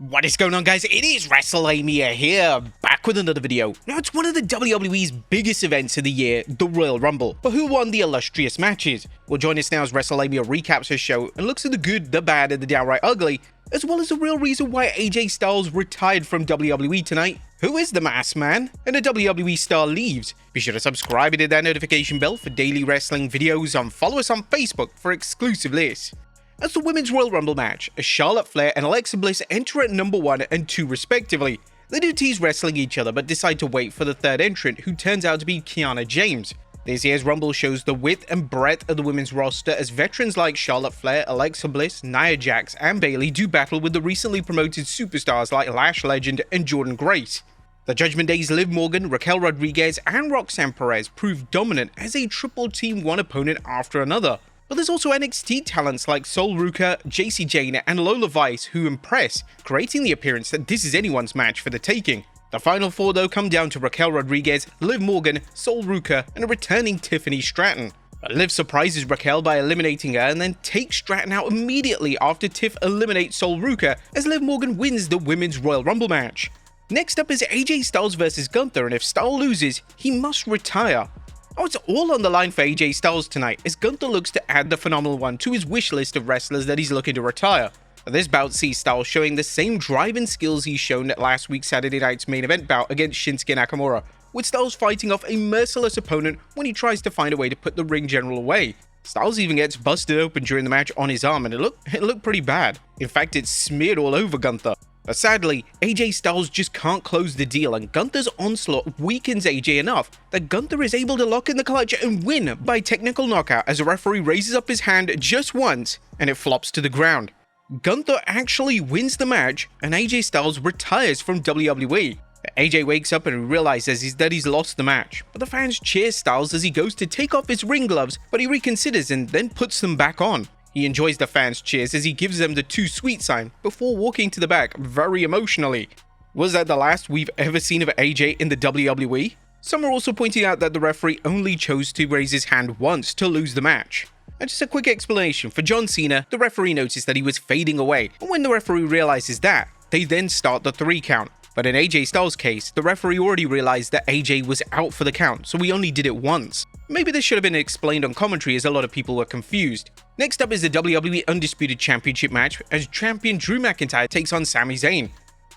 What is going on, guys? It is Wrestlelamia here, back with another video. Now, it's one of the WWE's biggest events of the year, the Royal Rumble. But who won the illustrious matches? Well, join us now as Wrestlelamia recaps her show and looks at the good, the bad, and the downright ugly, as well as the real reason why AJ Styles retired from WWE tonight. Who is the masked man? And a WWE star leaves. Be sure to subscribe and hit that notification bell for daily wrestling videos, and follow us on Facebook for exclusive lists. As the Women's Royal Rumble match, as Charlotte Flair and Alexa Bliss enter at number 1 and 2 respectively. They do tease wrestling each other but decide to wait for the third entrant, who turns out to be Kiana James. This year's Rumble shows the width and breadth of the women's roster as veterans like Charlotte Flair, Alexa Bliss, Nia Jax, and Bayley do battle with the recently promoted superstars like Lash Legend and Jordynne Grace. The Judgment Day's Liv Morgan, Raquel Rodriguez, and Roxanne Perez prove dominant as they triple team one opponent after another. But there's also NXT talents like Sol Ruca, Jacy Jayne, and Lola Vice who impress, creating the appearance that this is anyone's match for the taking. The final four though come down to Raquel Rodriguez, Liv Morgan, Sol Ruca, and a returning Tiffany Stratton. But Liv surprises Raquel by eliminating her and then takes Stratton out immediately after Tiff eliminates Sol Ruca, as Liv Morgan wins the Women's Royal Rumble match. Next up is AJ Styles vs Gunther, and if Styles loses, he must retire. Oh, it's all on the line for AJ Styles tonight, as Gunther looks to add the Phenomenal One to his wish list of wrestlers that he's looking to retire. This bout sees Styles showing the same drive and skills he's shown at last week's Saturday night's main event bout against Shinsuke Nakamura, with Styles fighting off a merciless opponent when he tries to find a way to put the ring general away. Styles even gets busted open during the match on his arm, and it looked pretty bad. In fact, it's smeared all over Gunther. But sadly, AJ Styles just can't close the deal, and Gunther's onslaught weakens AJ enough that Gunther is able to lock in the clutch and win by technical knockout as a referee raises up his hand just once and it flops to the ground. Gunther actually wins the match and AJ Styles retires from WWE. AJ wakes up and realizes that he's lost the match, but the fans cheer Styles as he goes to take off his ring gloves, but he reconsiders and then puts them back on. He enjoys the fans' cheers as he gives them the too sweet sign before walking to the back very emotionally. Was that the last we've ever seen of AJ in the WWE? Some are also pointing out that the referee only chose to raise his hand once to lose the match. And just a quick explanation, for John Cena, the referee noticed that he was fading away, and when the referee realizes that, they then start the 3 count. But in AJ Styles' case, the referee already realized that AJ was out for the count, so he only did it once. Maybe this should have been explained on commentary, as a lot of people were confused. Next up is the WWE Undisputed Championship match, as champion Drew McIntyre takes on Sami Zayn.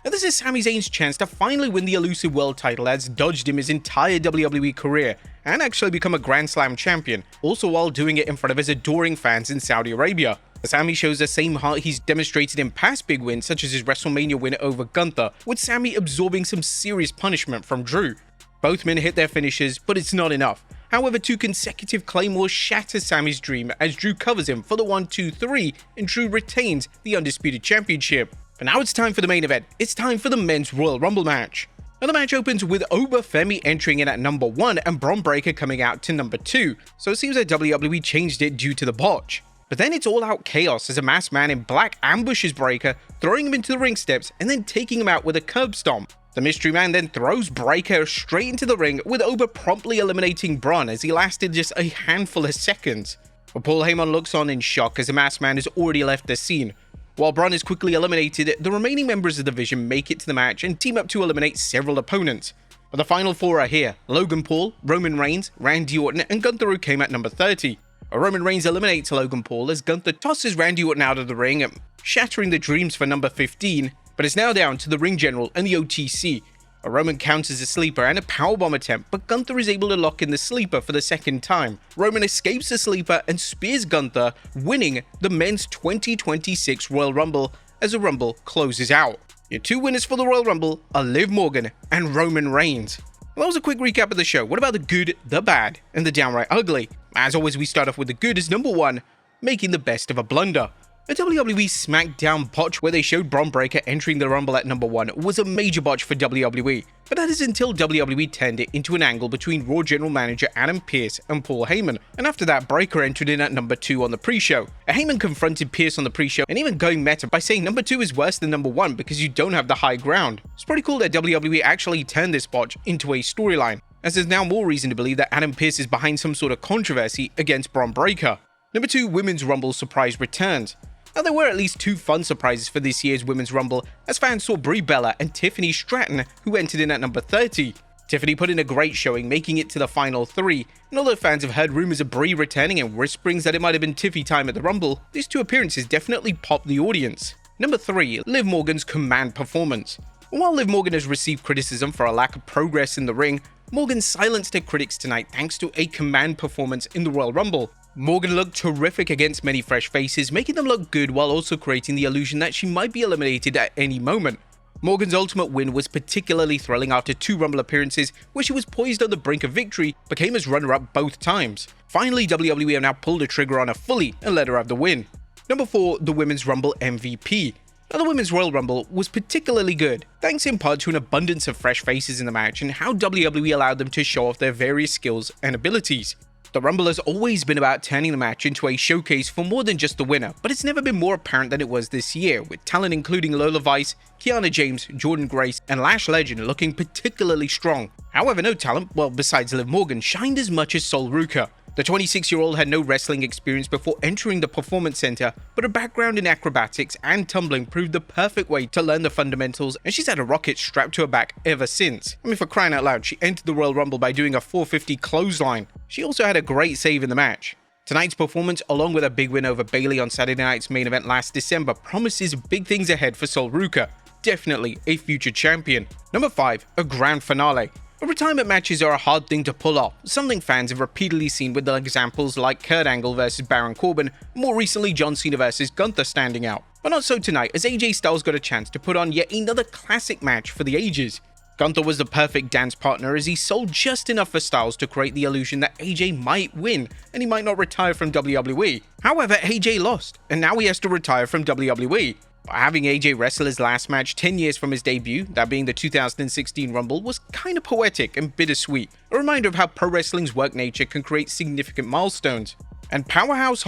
Now, this is Sami Zayn's chance to finally win the elusive world title that's dodged him his entire WWE career, and actually become a Grand Slam champion, also while doing it in front of his adoring fans in Saudi Arabia. Sami shows the same heart he's demonstrated in past big wins, such as his WrestleMania win over Gunther, with Sami absorbing some serious punishment from Drew. Both men hit their finishes, but it's not enough. However, 2 consecutive claymores shatter Sami's dream as Drew covers him for the 1-2-3, and Drew retains the Undisputed Championship. But now it's time for the main event. It's time for the Men's Royal Rumble match. Now, the match opens with Oba Femi entering in at number 1 and Bron Breakker coming out to number 2, so it seems that WWE changed it due to the botch. But then it's all-out chaos as a masked man in black ambushes Breakker, throwing him into the ring steps and then taking him out with a curb stomp. The mystery man then throws Breakker straight into the ring, with Oba promptly eliminating Bron as he lasted just a handful of seconds. But Paul Heyman looks on in shock as the masked man has already left the scene. While Bron is quickly eliminated, the remaining members of the division make it to the match and team up to eliminate several opponents. But the final 4 are here: Logan Paul, Roman Reigns, Randy Orton, and Gunther, who came at number 30. Roman Reigns eliminates Logan Paul as Gunther tosses Randy Orton out of the ring, shattering the dreams for number 15, but it's now down to the ring general and the OTC. Roman counters a sleeper and a powerbomb attempt, but Gunther is able to lock in the sleeper for the second time. Roman escapes the sleeper and spears Gunther, winning the Men's 2026 Royal Rumble as the Rumble closes out. Your 2 winners for the Royal Rumble are Liv Morgan and Roman Reigns. Well, that was a quick recap of the show. What about the good, the bad, and the downright ugly? As always, we start off with the good as number 1, making the best of a blunder. A WWE SmackDown botch where they showed Bron Breakker entering the Rumble at number 1 was a major botch for WWE, but that is until WWE turned it into an angle between Raw General Manager Adam Pearce and Paul Heyman, and after that, Breakker entered in at number 2 on the pre-show. Heyman confronted Pearce on the pre-show and even going meta by saying number 2 is worse than number 1 because you don't have the high ground. It's pretty cool that WWE actually turned this botch into a storyline, as there's now more reason to believe that Adam Pearce is behind some sort of controversy against Bron Breakker. Number 2, Women's Rumble surprise returns. Now, there were at least two fun surprises for this year's Women's Rumble, as fans saw Brie Bella and Tiffany Stratton, who entered in at number 30. Tiffany put in a great showing, making it to the final three, and although fans have heard rumors of Brie returning and whisperings that it might have been Tiffy time at the Rumble, these two appearances definitely popped the audience. Number 3, Liv Morgan's command performance. While Liv Morgan has received criticism for a lack of progress in the ring, Morgan silenced her critics tonight thanks to a command performance in the Royal Rumble. Morgan looked terrific against many fresh faces, making them look good while also creating the illusion that she might be eliminated at any moment. Morgan's ultimate win was particularly thrilling after 2 Rumble appearances where she was poised on the brink of victory, but came as runner-up both times. Finally, WWE have now pulled the trigger on her fully and let her have the win. Number 4, the Women's Rumble MVP. Now, the Women's Royal Rumble was particularly good, thanks in part to an abundance of fresh faces in the match and how WWE allowed them to show off their various skills and abilities. The Rumble has always been about turning the match into a showcase for more than just the winner, but it's never been more apparent than it was this year, with talent including Lola Vice, Kiana James, Jordan Grace, and Lash Legend looking particularly strong. However, no talent, well besides Liv Morgan, shined as much as Sol Ruka. The 26-year-old had no wrestling experience before entering the Performance Center, but her background in acrobatics and tumbling proved the perfect way to learn the fundamentals, and she's had a rocket strapped to her back ever since. I mean, for crying out loud, she entered the Royal Rumble by doing a 450 clothesline. She also had a great save in the match. Tonight's performance, along with a big win over Bayley on Saturday night's main event last December, promises big things ahead for Sol Ruka. Definitely a future champion. Number 5, a grand finale. Retirement matches are a hard thing to pull off, something fans have repeatedly seen with the examples like Kurt Angle vs Baron Corbin, more recently John Cena vs Gunther standing out. But not so tonight, as AJ Styles got a chance to put on yet another classic match for the ages. Gunther was the perfect dance partner as he sold just enough for Styles to create the illusion that AJ might win and he might not retire from WWE. However, AJ lost, and now he has to retire from WWE. Having AJ wrestle his last match 10 years from his debut, that being the 2016 Rumble, was kinda poetic and bittersweet, a reminder of how pro wrestling's work nature can create significant milestones. And Powerhouse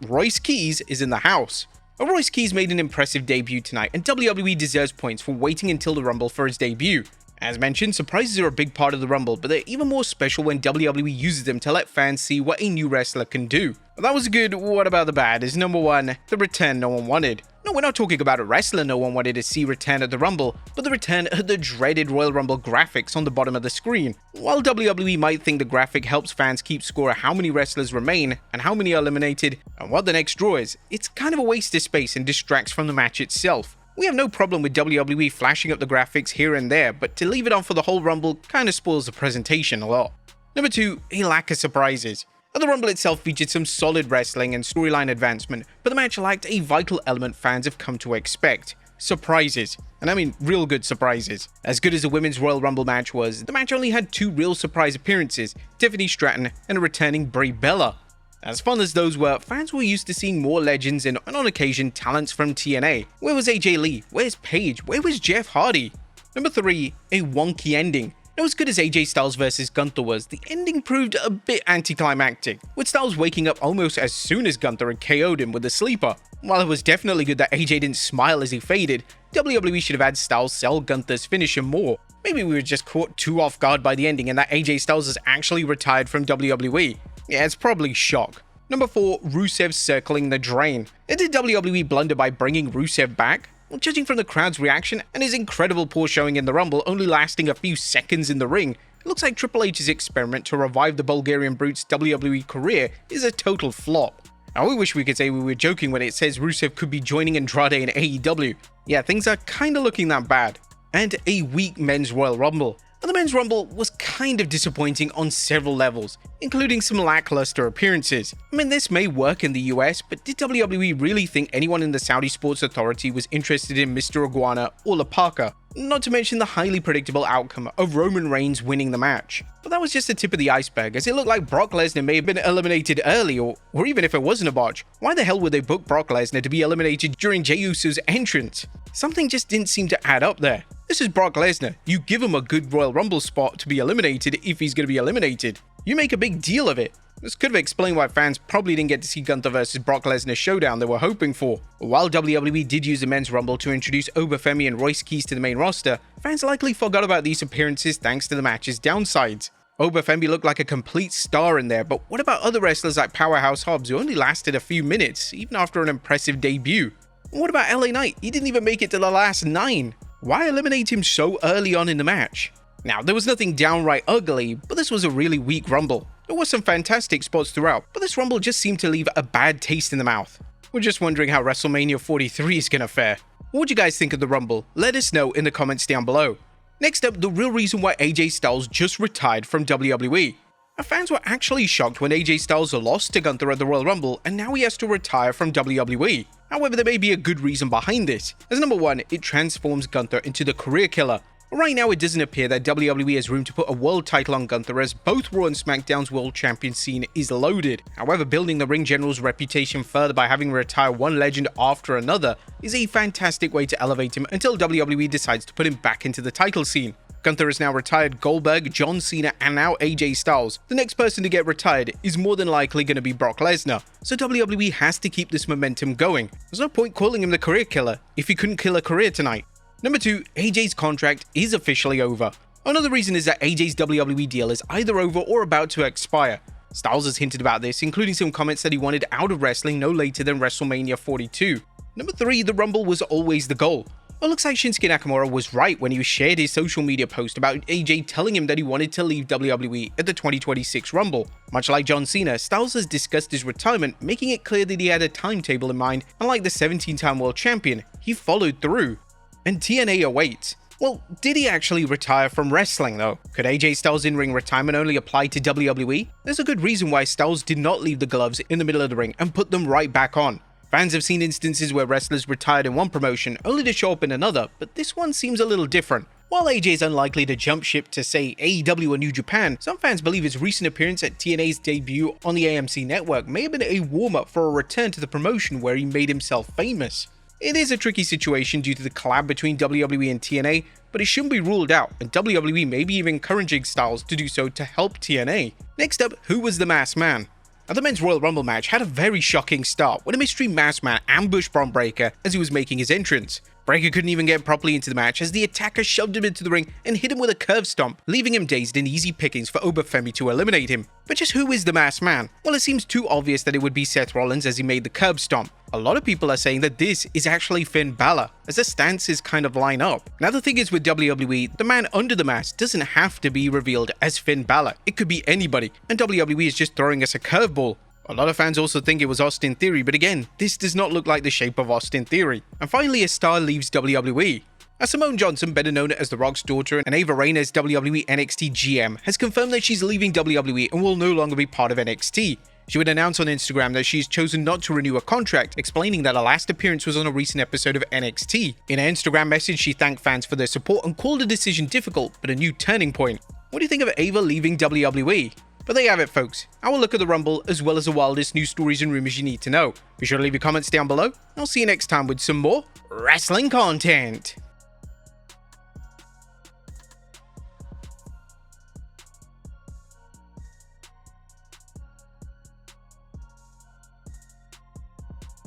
Royce Keys is in the house. Royce Keys made an impressive debut tonight, and WWE deserves points for waiting until the Rumble for his debut. As mentioned, surprises are a big part of the Rumble, but they're even more special when WWE uses them to let fans see what a new wrestler can do. That was good. What about the bad? Is number 1, the return no one wanted. No, we're not talking about a wrestler no one wanted to see return at the Rumble, but the return of the dreaded Royal Rumble graphics on the bottom of the screen. While WWE might think the graphic helps fans keep score of how many wrestlers remain and how many are eliminated and what the next draw is, it's kind of a waste of space and distracts from the match itself. We have no problem with WWE flashing up the graphics here and there, but to leave it on for the whole Rumble kind of spoils the presentation a lot. Number 2, a lack of surprises. The Rumble itself featured some solid wrestling and storyline advancement, but the match lacked a vital element fans have come to expect: surprises. And I mean real good surprises. As good as the Women's Royal Rumble match was, the match only had 2 real surprise appearances, Tiffany Stratton and a returning Brie Bella. As fun as those were, fans were used to seeing more legends and on occasion talents from TNA. Where was AJ Lee? Where's Paige? Where was Jeff Hardy? Number 3, a wonky ending. Now, as good as AJ Styles vs Gunther was, the ending proved a bit anticlimactic, with Styles waking up almost as soon as Gunther had KO'd him with a sleeper. While it was definitely good that AJ didn't smile as he faded, WWE should have had Styles sell Gunther's finisher more. Maybe we were just caught too off guard by the ending and that AJ Styles has actually retired from WWE. Yeah, it's probably shock. Number 4, Rusev circling the drain. Did WWE blunder by bringing Rusev back? Well, judging from the crowd's reaction and his incredible poor showing in the Rumble only lasting a few seconds in the ring, it looks like Triple H's experiment to revive the Bulgarian Brute's WWE career is a total flop. Now, we wish we could say we were joking when it says Rusev could be joining Andrade in AEW. Yeah, things are kinda looking that bad. And a weak Men's Royal Rumble. The Men's Rumble was kind of disappointing on several levels, including some lackluster appearances. I mean, this may work in the US, but did WWE really think anyone in the Saudi Sports Authority was interested in Mr. Iguana or La Parka? Not to mention the highly predictable outcome of Roman Reigns winning the match. But that was just the tip of the iceberg, as it looked like Brock Lesnar may have been eliminated early, or even if it wasn't a botch, why the hell would they book Brock Lesnar to be eliminated during Jey Uso's entrance? Something just didn't seem to add up there. This is Brock Lesnar. You give him a good Royal Rumble spot to be eliminated if he's going to be eliminated. You make a big deal of it. This could have explained why fans probably didn't get to see Gunther vs Brock Lesnar showdown they were hoping for. While WWE did use the Men's Rumble to introduce Obafemi and Royce Keys to the main roster, fans likely forgot about these appearances thanks to the match's downsides. Femi looked like a complete star in there, but what about other wrestlers like Powerhouse Hobbs, who only lasted a few minutes, even after an impressive debut? And what about LA Knight? He didn't even make it to the last 9. Why eliminate him so early on in the match? Now, there was nothing downright ugly, but this was a really weak Rumble. There were some fantastic spots throughout, but this Rumble just seemed to leave a bad taste in the mouth. We're just wondering how WrestleMania 43 is gonna fare. What do you guys think of the Rumble? Let us know in the comments down below. Next up, the real reason why AJ Styles just retired from WWE. Our fans were actually shocked when AJ Styles lost to Gunther at the Royal Rumble, and now he has to retire from WWE. However, there may be a good reason behind this, as number one, it transforms Gunther into the career killer. Right now, it doesn't appear that WWE has room to put a world title on Gunther, as both Raw and SmackDown's world champion scene is loaded. However, building the Ring General's reputation further by having him retire one legend after another is a fantastic way to elevate him until WWE decides to put him back into the title scene. Gunther has now retired Goldberg, John Cena, and now AJ Styles. The next person to get retired is more than likely going to be Brock Lesnar, so WWE has to keep this momentum going. There's no point calling him the career killer if he couldn't kill a career tonight. Number 2, AJ's contract is officially over. Another reason is that AJ's WWE deal is either over or about to expire. Styles has hinted about this, including some comments that he wanted out of wrestling no later than WrestleMania 42. Number 3, the Rumble was always the goal. It looks like Shinsuke Nakamura was right when he shared his social media post about AJ telling him that he wanted to leave WWE at the 2026 Rumble. Much like John Cena, Styles has discussed his retirement, making it clear that he had a timetable in mind, and like the 17-time world champion, he followed through. And TNA awaits. Well, did he actually retire from wrestling though? Could AJ Styles' in-ring retirement only apply to WWE? There's a good reason why Styles did not leave the gloves in the middle of the ring and put them right back on. Fans have seen instances where wrestlers retired in one promotion only to show up in another, but this one seems a little different. While AJ is unlikely to jump ship to, say, AEW or New Japan, some fans believe his recent appearance at TNA's debut on the AMC network may have been a warm-up for a return to the promotion where he made himself famous. It is a tricky situation due to the collab between WWE and TNA, but it shouldn't be ruled out, and WWE may be even encouraging Styles to do so to help TNA. Next up, who was the Masked Man? Now, the men's Royal Rumble match had a very shocking start when a mystery Masked Man ambushed Bron Breakker as he was making his entrance. Breakker couldn't even get properly into the match as the attacker shoved him into the ring and hit him with a curve stomp, leaving him dazed and easy pickings for Femi to eliminate him. But just who is the Masked Man? Well, it seems too obvious that it would be Seth Rollins as he made the curb stomp. A lot of people are saying that this is actually Finn Balor, as the stances kind of line up. Now, the thing is with WWE, the man under the mask doesn't have to be revealed as Finn Balor. It could be anybody, and WWE is just throwing us a curveball. A lot of fans also think it was Austin Theory, but again, this does not look like the shape of Austin Theory. And finally, a star leaves WWE. As Simone Johnson, better known as The Rock's daughter and Ava Rayner's WWE NXT GM, has confirmed that she's leaving WWE and will no longer be part of NXT. She would announce on Instagram that she's chosen not to renew a contract, explaining that her last appearance was on a recent episode of NXT. In her Instagram message, she thanked fans for their support and called the decision difficult, but a new turning point. What do you think of Ava leaving WWE? But there you have it, folks. Our look at the Rumble, as well as the wildest news stories and rumors you need to know. Be sure to leave your comments down below. I'll see you next time with some more wrestling content.